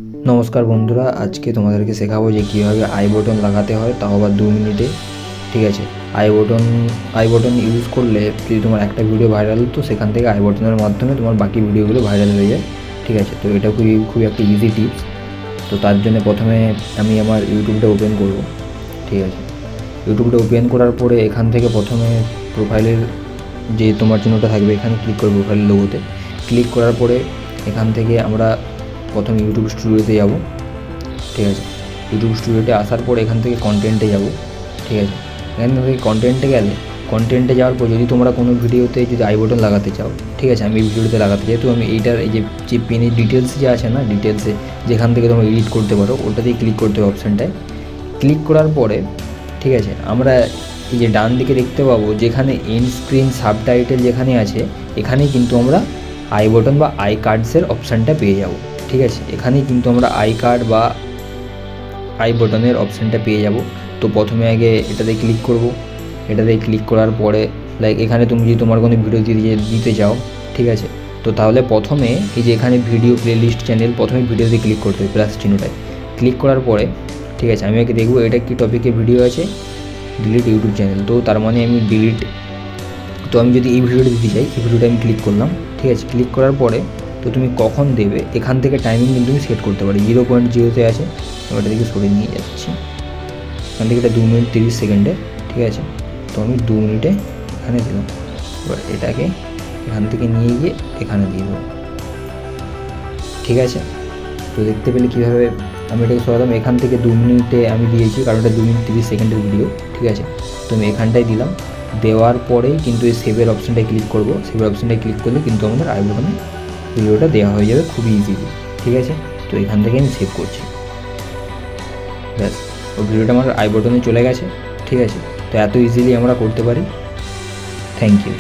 নমস্কার বন্ধুরা, আজকে তোমাদেরকে শেখাবো যে কীভাবে আই বটন লাগাতে হয়, তাও আবার 2 মিনিটে। ঠিক আছে, আই বটন ইউজ করলে যদি তোমার একটা ভিডিও ভাইরাল, তো সেখান থেকে আই বটনের মাধ্যমে তোমার বাকি ভিডিওগুলো ভাইরাল হয়ে যায়। ঠিক আছে, তো এটা খুবই একটা ইজি টিপস। তো তার জন্য প্রথমে আমি আমার ইউটিউবটা ওপেন করব। ঠিক আছে, ইউটিউবটা ওপেন করার পরে এখান থেকে প্রথমে প্রোফাইলের যে তোমার চিহ্নটা থাকবে এখানে ক্লিক করবো, প্রোফাইলের লোগোতে ক্লিক করার পরে এখান থেকে আমরা প্রথমে ইউটিউব স্টুডিওতে যাব। ঠিক আছে, ইউটিউব স্টুডিওতে আসার পর এখান থেকে কন্টেন্টে যাব। ঠিক আছে, এখান থেকে কন্টেন্টে যাওয়ার পর যদি তোমরা কোনো ভিডিওতে যদি আই বটন লাগাতে চাও, ঠিক আছে, আমি এই ভিডিওতে লাগাতে চাই, তো আমি এইটার এই যে পেনের ডিটেলস যে আছে না, ডিটেলসে যেখান থেকে তোমরা এডিট করতে পারো ওটাতেই ক্লিক করতে হবে। অপশানটায় ক্লিক করার পরে ঠিক আছে, আমরা এই যে ডান দিকে দেখতে পাবো যেখানে এন্ড স্ক্রিন সাবটাইটেল যেখানে আছে, এখানেই কিন্তু আমরা আই বটন বা আই কার্ডসের অপশানটা পেয়ে যাব। ঠিক আছে, এখানেই কিন্তু আমরা আই কার্ড বা আই বটনের অপশানটা পেয়ে যাব। তো প্রথমে আগে এটাতে ক্লিক করব। এটাতে ক্লিক করার পরে এখানে তুমি যদি তোমার কোনো ভিডিও দিতে চাও, ঠিক আছে, তো তাহলে প্রথমে এই যে এখানে ভিডিও প্লেলিস্ট চ্যানেল, প্রথমে ভিডিওতে ক্লিক করতে হবে, প্লাস চিহ্নটায় ক্লিক করার পরে ঠিক আছে, আমি আগে দেখবো এটা কি টপিকে ভিডিও আছে, ডিলিট ইউটিউব চ্যানেল, তো তার মানে আমি ডিলিট, তো আমি যদি এই ভিডিওটা দিতে চাই, এই ভিডিওটা আমি ক্লিক করলাম। ঠিক আছে, ক্লিক করার পরে তো তুমি কখন দেবে এখান থেকে টাইমিং কিন্তু তুমি সেট করতে পারো। 0.0-তে আছে, আমি এটা থেকে সরে নিয়ে যাচ্ছি, এখান থেকে এটা 2 মিনিট 30 সেকেন্ডে। ঠিক আছে, তো আমি 2 মিনিটে এখানে দিলাম। এবার এটাকে এখান থেকে নিয়ে গিয়ে এখানে দিয়ে দেবো। ঠিক আছে, তো দেখতে পেলে কীভাবে আমি এটাকে সরালাম। এখান থেকে 2 মিনিটে আমি দিয়েছি, কারণ এটা 2 মিনিট 30 সেকেন্ডের ভিডিও। ঠিক আছে, তো আমি এখানটায় দিলাম। দেওয়ার পরেই কিন্তু এই সেভের অপশানটায় ক্লিক করব। সেভের অপশানটায় ক্লিক করলে কিন্তু আমাদের আই বটনে ভিডিওটা দেওয়া হয়ে যাবে খুবই ইজিলি। ঠিক আছে, তো এখান থেকে আমি সেভ করছি। ব্যাস, ওই ভিডিওটা আমার আই বটনে চলে গেছে। ঠিক আছে, তো এত ইজিলি আমরা করতে পারি। Thank you.